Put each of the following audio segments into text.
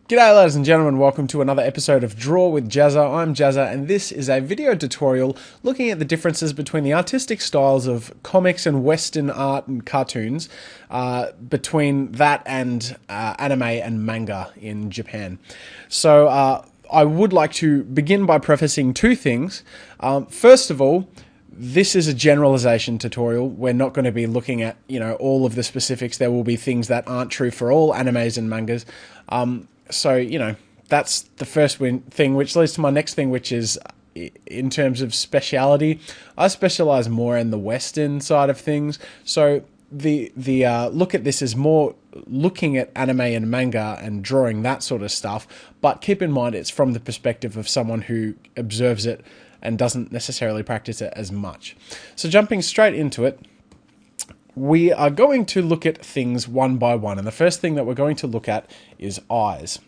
G'day ladies and gentlemen, welcome to another episode of Draw with Jazza. I'm Jazza and this is a video tutorial looking at the differences between the artistic styles of comics and Western art and cartoons, between that and anime and manga in Japan. So I would like to begin by prefacing two things. First of all, this is a generalization tutorial. We're not going to be looking at, all of the specifics. There will be things that aren't true for all animes and mangas. So, that's the first thing, which leads to my next thing, which is in terms of speciality. I specialize more in the Western side of things. So the look at this is more looking at anime and manga and drawing that sort of stuff. But keep in mind, it's from the perspective of someone who observes it and doesn't necessarily practice it as much. So jumping straight into it, we are going to look at things one by one, and the first thing that we're going to look at is eyes.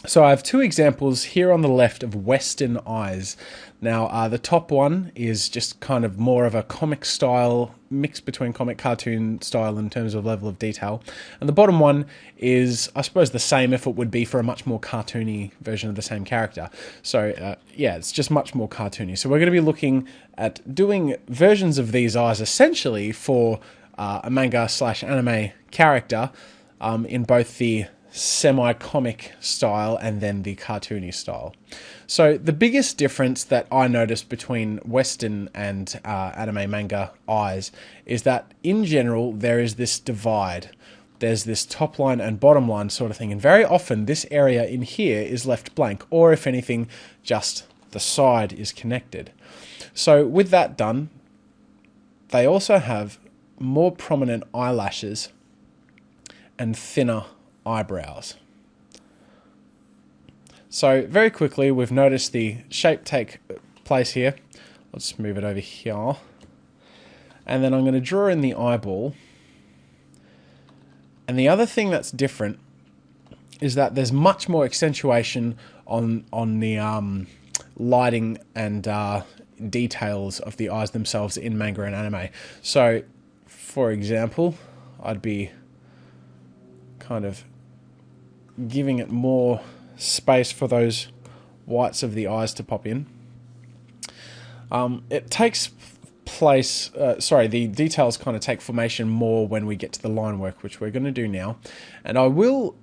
So I have two examples here on the left of Western eyes. Now, the top one is just kind of more of a comic style, mix between comic cartoon style in terms of level of detail. And the bottom one is, I suppose, the same if it would be for a much more cartoony version of the same character. So, yeah, it's just much more cartoony. So we're going to be looking at doing versions of these eyes essentially for a manga/anime character in both the semi-comic style and then the cartoony style. So the biggest difference that I noticed between Western and anime manga eyes is that in general there is this divide. There's this top line and bottom line sort of thing, and very often this area in here is left blank, or if anything, just the side is connected. So with that done, they also have more prominent eyelashes and thinner eyebrows. So very quickly, we've noticed the shape take place here. I'll just move it over here. And then I'm going to draw in the eyeball. And the other thing that's different is that there's much more accentuation on the lighting and details of the eyes themselves in manga and anime. So, for example, I'd be kind of giving it more space for those whites of the eyes to pop in. It takes place, the details kind of take formation more when we get to the line work, which we're going to do now. And I will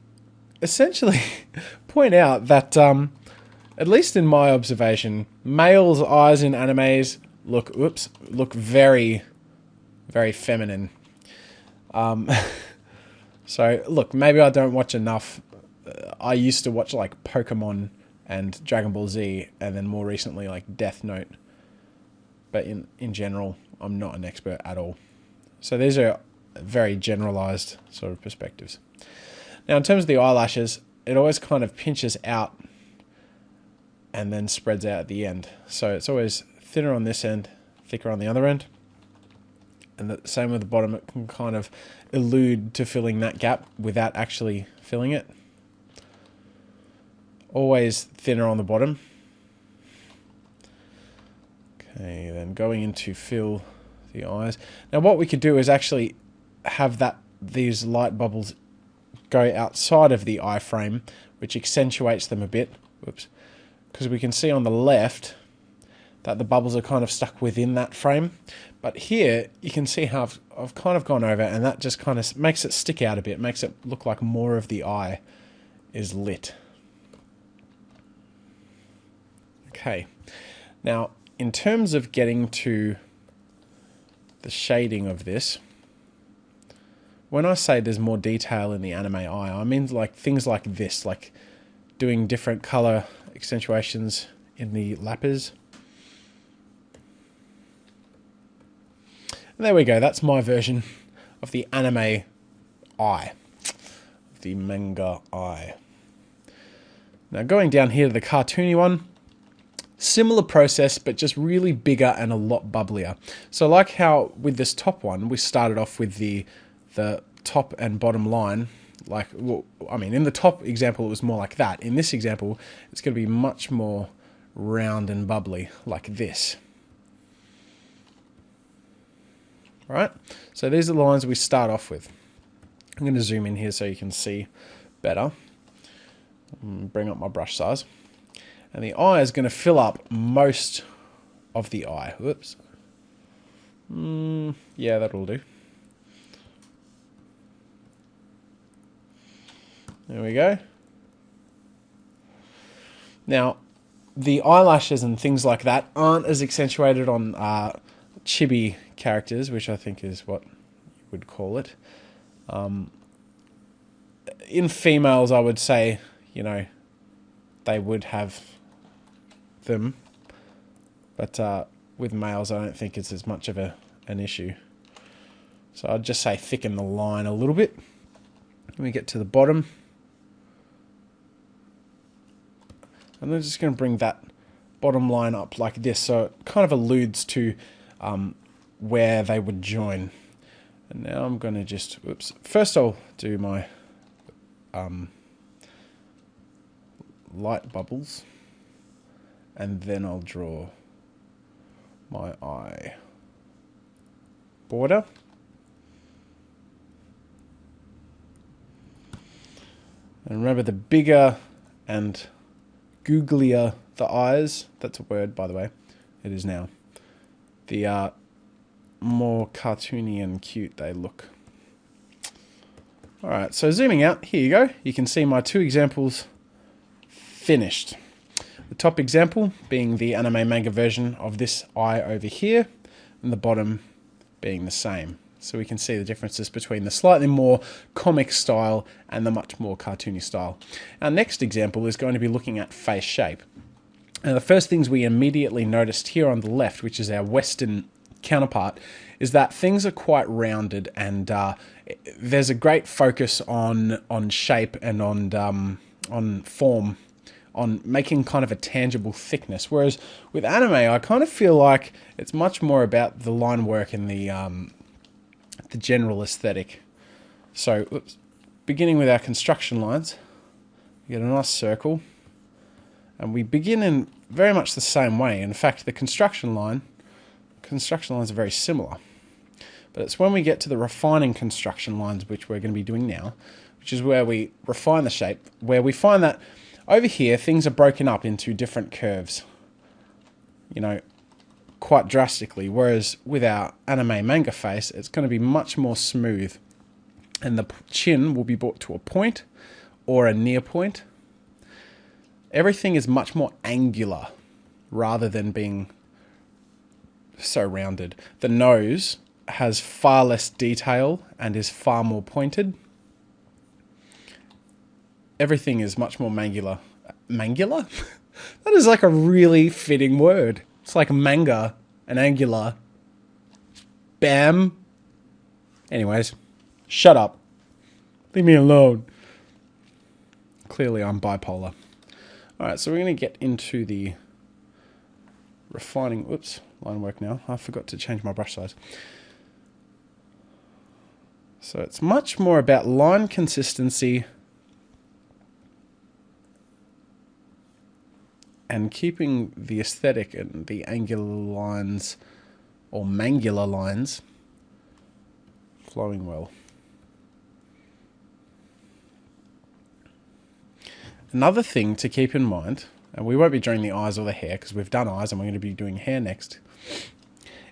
essentially point out that, at least in my observation, males' eyes in animes look very, very feminine. So, look, maybe I don't watch enough. I used to watch, like, Pokemon and Dragon Ball Z, and then more recently, like, Death Note. But in general, I'm not an expert at all. So these are very generalized sort of perspectives. Now, in terms of the eyelashes, it always kind of pinches out and then spreads out at the end. So it's always thinner on this end, thicker on the other end. And the same with the bottom, it can kind of allude to filling that gap without actually filling it. Always thinner on the bottom. Okay, then going into fill the eyes. Now what we could do is actually have these light bubbles go outside of the eye frame, which accentuates them a bit. Whoops. Because we can see on the left that the bubbles are kind of stuck within that frame. But here, you can see how I've kind of gone over, and that just kind of makes it stick out a bit, makes it look like more of the eye is lit. Okay, now in terms of getting to the shading of this, when I say there's more detail in the anime eye, I mean like things like this, like doing different color accentuations in the lapis. And there we go, that's my version of the anime eye, the manga eye. Now going down here to the cartoony one, similar process, but just really bigger and a lot bubblier. So like how with this top one, we started off with the top and bottom line. Like, well, I mean, in the top example, it was more like that. In this example, it's going to be much more round and bubbly, like this. Right? So these are the lines we start off with. I'm going to zoom in here so you can see better. Bring up my brush size. And the eye is going to fill up most of the eye. Whoops. Yeah, that'll do. There we go. Now, the eyelashes and things like that aren't as accentuated on chibi characters, which I think is what you would call it. In females, I would say, you know, they would have them, but with males, I don't think it's as much of an issue. So I'd just say thicken the line a little bit. When we get to the bottom, and I'm just going to bring that bottom line up like this, so it kind of alludes to where they would join. And now I'm going to just, first I'll do my light bubbles, and then I'll draw my eye border. And remember, the bigger and googlier the eyes, that's a word, by the way, it is now, the more cartoony and cute they look. Alright, so zooming out, here you go. You can see my two examples finished. The top example being the anime manga version of this eye over here, and the bottom being the same. So we can see the differences between the slightly more comic style and the much more cartoony style. Our next example is going to be looking at face shape. And the first things we immediately noticed here on the left, which is our Western counterpart, is that things are quite rounded, and there's a great focus on shape and on form, on making kind of a tangible thickness. Whereas with anime, I kind of feel like it's much more about the line work and the general aesthetic. So, beginning with our construction lines, we get a nice circle, and we begin in very much the same way. In fact, the construction lines are very similar. But it's when we get to the refining construction lines, which we're going to be doing now, which is where we refine the shape, where we find that over here things are broken up into different curves, you know, quite drastically, whereas with our anime manga face, it's going to be much more smooth, and the chin will be brought to a point or a near point. Everything is much more angular rather than being so rounded. The nose has far less detail and is far more pointed. Everything is much more mangular. Mangular? That is like a really fitting word. It's like manga and angular. Bam. Anyways, shut up. Leave me alone. Clearly I'm bipolar. Alright, so we're going to get into the refining, line work now. I forgot to change my brush size. So it's much more about line consistency and keeping the aesthetic and the angular lines or mangular lines flowing well. Another thing to keep in mind, and we won't be drawing the eyes or the hair because we've done eyes and we're going to be doing hair next,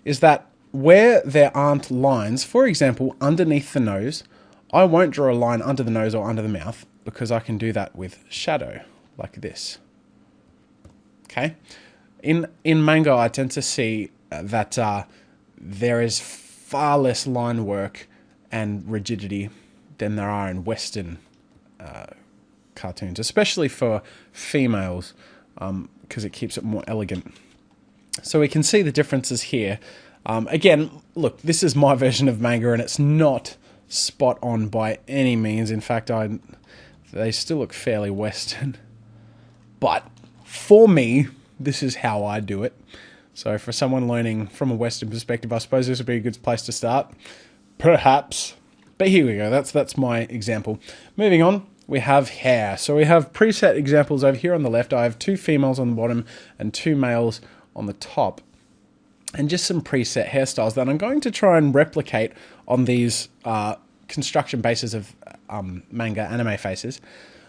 is that where there aren't lines, for example, underneath the nose, I won't draw a line under the nose or under the mouth because I can do that with shadow, like this. Okay? In manga, I tend to see that there is far less line work and rigidity than there are in Western cartoons, especially for females, because it keeps it more elegant. So we can see the differences here. Again, look, this is my version of manga, and it's not spot on by any means. In fact, they still look fairly Western. But for me, this is how I do it. So for someone learning from a Western perspective, I suppose this would be a good place to start. Perhaps. But here we go. That's my example. Moving on, we have hair. So we have preset examples over here on the left. I have 2 females on the bottom and 2 males on the top. And just some preset hairstyles that I'm going to try and replicate on these construction bases of manga anime faces.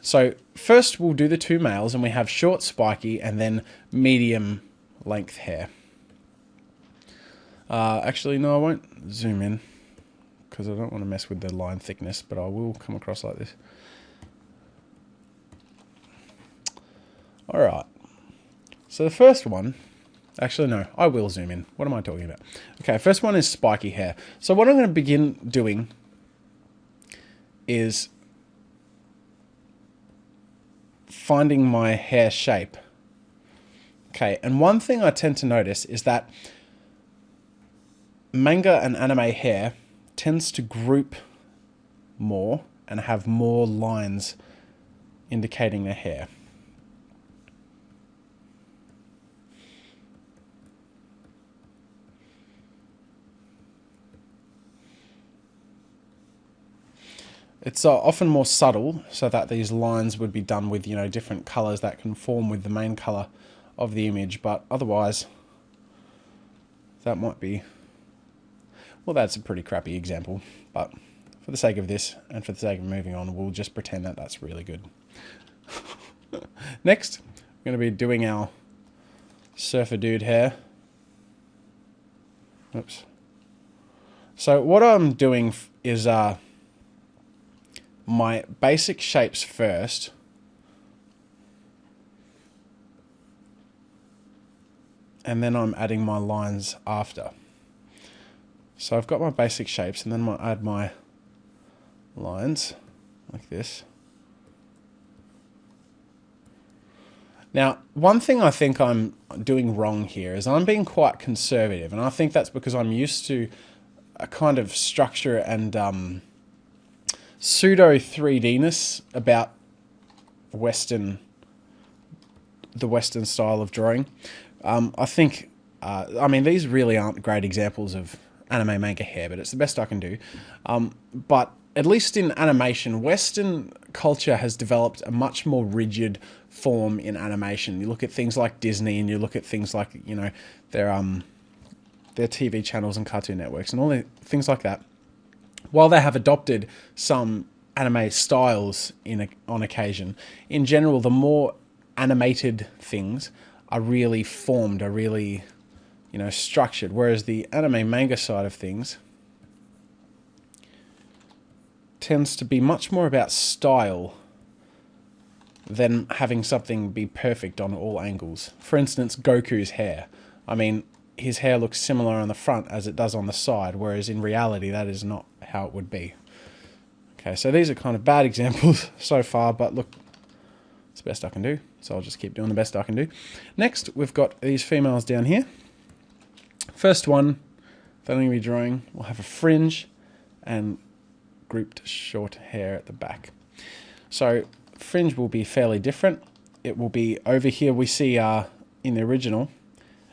So first we'll do the two males, and we have short, spiky, and then medium length hair. Actually, no, I won't zoom in because I don't want to mess with the line thickness, but I will come across like this. Alright, so the first one, actually no, I will zoom in. What am I talking about? Okay, first one is spiky hair. So what I'm going to begin doing is finding my hair shape. Okay, and one thing I tend to notice is that manga and anime hair tends to group more and have more lines indicating a hair. It's often more subtle, so that these lines would be done with, different colours that conform with the main colour of the image, but otherwise, that might be... Well, that's a pretty crappy example, but for the sake of this, and for the sake of moving on, we'll just pretend that that's really good. Next, we're going to be doing our surfer dude hair. Oops. So what I'm doing is... my basic shapes first, and then I'm adding my lines after. So I've got my basic shapes, and then I add my lines like this. Now, one thing I think I'm doing wrong here is I'm being quite conservative, and I think that's because I'm used to a kind of structure and pseudo 3D-ness about the Western style of drawing. I think, I mean, these really aren't great examples of anime manga hair, but it's the best I can do. But at least in animation, Western culture has developed a much more rigid form in animation. You look at things like Disney, and you look at things like, their TV channels and Cartoon Networks and all the things like that. While they have adopted some anime styles on occasion, in general, the more animated things are really formed, are really, structured. Whereas the anime manga side of things tends to be much more about style than having something be perfect on all angles. For instance, Goku's hair. I mean, his hair looks similar on the front as it does on the side, whereas in reality that is not how it would be. Okay, so these are kind of bad examples so far, but look, it's the best I can do, so I'll just keep doing the best I can do. Next, we've got these females down here. First one that I'm going to be drawing will have a fringe and grouped short hair at the back. So fringe will be fairly different. It will be over here, we see in the original,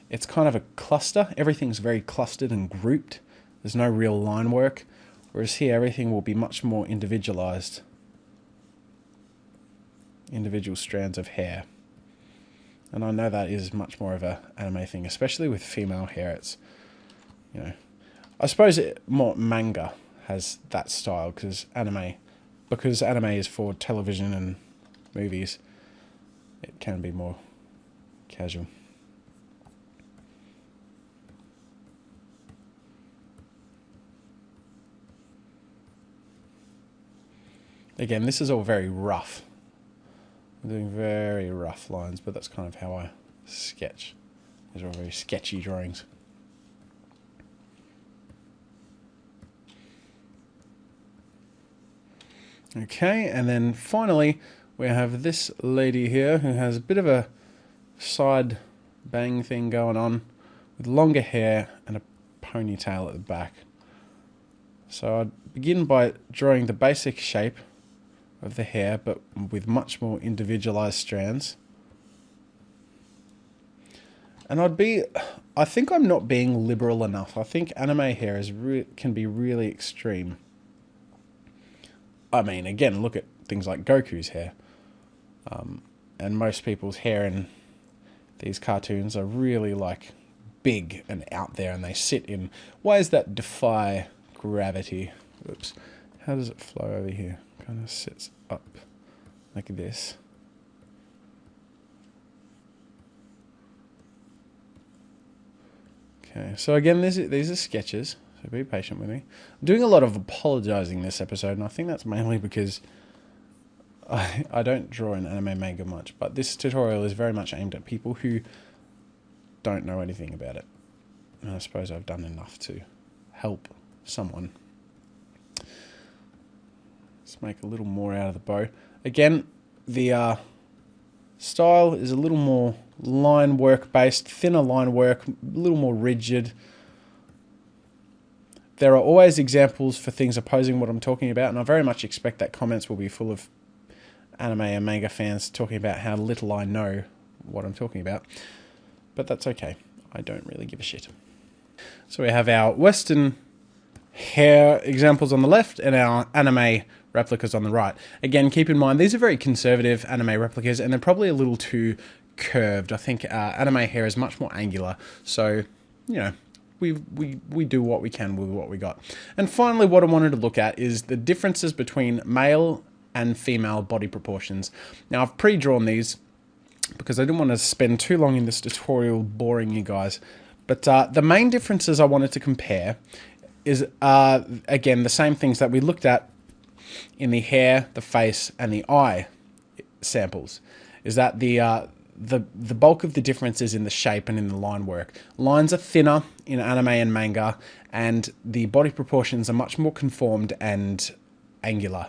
it's kind of a cluster. Everything's very clustered and grouped. There's no real line work. Whereas here, everything will be much more individualized. Individual strands of hair. And I know that is much more of an anime thing, especially with female hair. It's, I suppose more manga has that style, because anime is for television and movies, it can be more casual. Again, this is all very rough. I'm doing very rough lines, but that's kind of how I sketch. These are all very sketchy drawings. Okay, and then finally we have this lady here who has a bit of a side bang thing going on with longer hair and a ponytail at the back. So I'd begin by drawing the basic shape of the hair, but with much more individualized strands. And I think I'm not being liberal enough. I think anime hair can be really extreme. I mean, again, look at things like Goku's hair. And most people's hair in these cartoons are really big and out there, and they sit in ways that defy gravity. Oops. How does it flow over here? Kind of sits up like this. Okay, so again, these are sketches, so be patient with me. I'm doing a lot of apologizing this episode, and I think that's mainly because I don't draw in anime manga much, but this tutorial is very much aimed at people who don't know anything about it. And I suppose I've done enough to help someone. Let's make a little more out of the bow. Again, the style is a little more line work based, thinner line work, a little more rigid. There are always examples for things opposing what I'm talking about, and I very much expect that comments will be full of anime and manga fans talking about how little I know what I'm talking about. But that's okay. I don't really give a shit. So we have our Western hair examples on the left and our anime replicas on the right. Again, keep in mind, these are very conservative anime replicas, and they're probably a little too curved. I think anime hair is much more angular. So, you know, we do what we can with what we got. And finally, what I wanted to look at is the differences between male and female body proportions. Now, I've pre-drawn these because I didn't want to spend too long in this tutorial boring you guys. But the main differences I wanted to compare is, again, the same things that we looked at in the hair, the face, and the eye samples. Is that the bulk of the difference is in the shape and in the line work. Lines are thinner in anime and manga, and the body proportions are much more conformed and angular.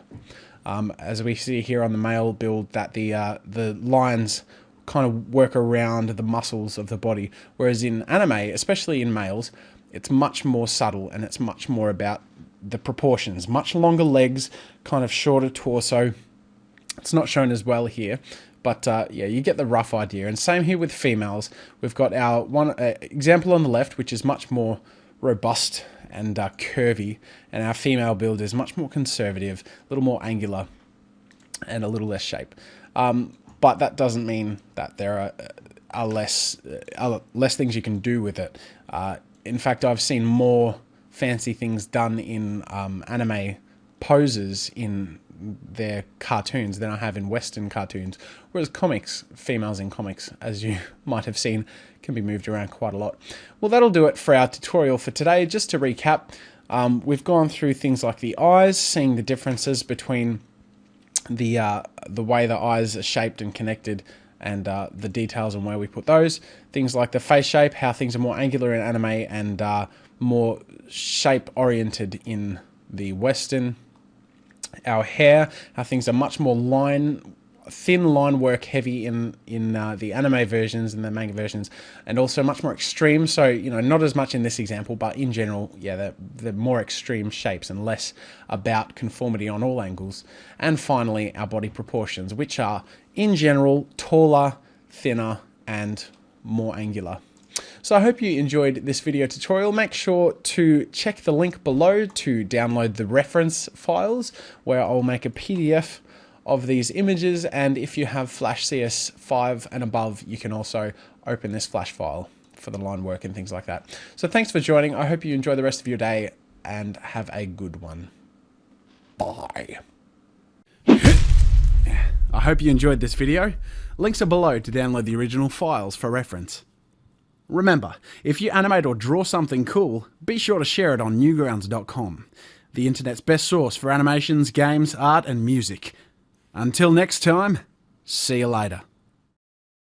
As we see here on the male build, that the lines kind of work around the muscles of the body, whereas in anime, especially in males, it's much more subtle and it's much more about the proportions. Much longer legs, kind of shorter torso. It's not shown as well here, but yeah, you get the rough idea. And same here with females. We've got our one example on the left, which is much more robust and curvy, and our female build is much more conservative, a little more angular, and a little less shape. But that doesn't mean that there are less things you can do with it. In fact, I've seen more fancy things done in anime poses in their cartoons than I have in Western cartoons. Whereas comics, females in comics, as you might have seen, can be moved around quite a lot. Well, that'll do it for our tutorial for today. Just to recap, we've gone through things like the eyes, seeing the differences between the way the eyes are shaped and connected, and the details on where we put those. Things like the face shape, how things are more angular in anime and more shape-oriented in the Western. Our hair, how things are much more thin line work heavy in the anime versions and the manga versions, and also much more extreme. So, you know, not as much in this example, but in general, yeah, they're more extreme shapes and less about conformity on all angles. And finally, our body proportions, which are in general taller, thinner, and more angular. So I hope you enjoyed this video tutorial. Make sure to check the link below to download the reference files, where I'll make a PDF of these images, and if you have Flash CS5 and above, you can also open this Flash file for the line work and things like that. So thanks for joining. I hope you enjoy the rest of your day and have a good one. Bye. I hope you enjoyed this video. Links are below to download the original files for reference. Remember, if you animate or draw something cool, be sure to share it on Newgrounds.com, the internet's best source for animations, games, art, and music. Until next time, see you later.